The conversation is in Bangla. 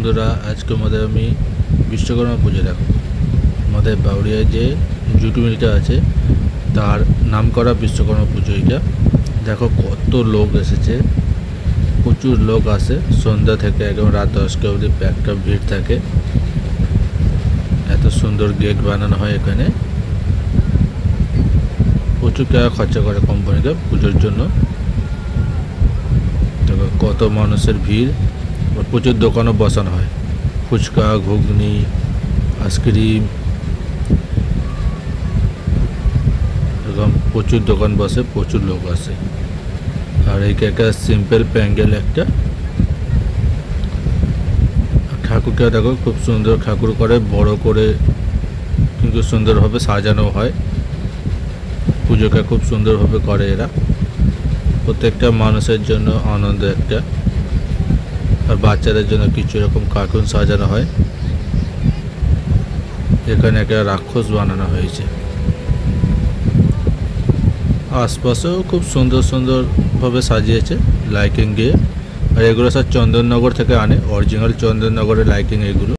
বন্ধুরা আজকে আমাদের আমি বিশ্বকর্মা পুজো দেখো আমাদের বাউরিয়ায় যে জুটু মিলটা আছে তার নাম করা বিশ্বকর্মা পুজো। এটা দেখো কত লোক এসেছে, প্রচুর লোক আসে সন্ধ্যা থেকে একদম রাত 10টা অবধি একটা ভিড় থাকে। এত সুন্দর গেট বানানো হয়, এখানে প্রচুর টাকা খরচা করে কোম্পানিকে পুজোর জন্য। দেখো কত মানুষের ভিড়, প্রচুর দোকানও বসানো হয়, ফুচকা, ঘুগনি, আইসক্রিম, এরকম প্রচুর দোকান বসে, প্রচুর লোক আসে। আর এই একটা সিম্পল প্যান্ডেল, একটা ঠাকুরটা দেখো খুব সুন্দর ঠাকুর করে, বড় করে কিন্তু সুন্দরভাবে সাজানো হয়। পুজোটা খুব সুন্দরভাবে করে এরা, প্রত্যেকটা মানুষের জন্য আনন্দ একটা। আর বাচ্চাদের জন্য কিছু এরকম কার্টুন সাজানো হয়। এখানে একটা রাক্ষস বানানো হয়েছে, আশপাশেও খুব সুন্দর সুন্দরভাবে সাজিয়েছে লাইটিং দিয়ে। আর এগুলো সব চন্দননগর থেকে আনে, অরিজিনাল চন্দননগরের লাইটিং এগুলো।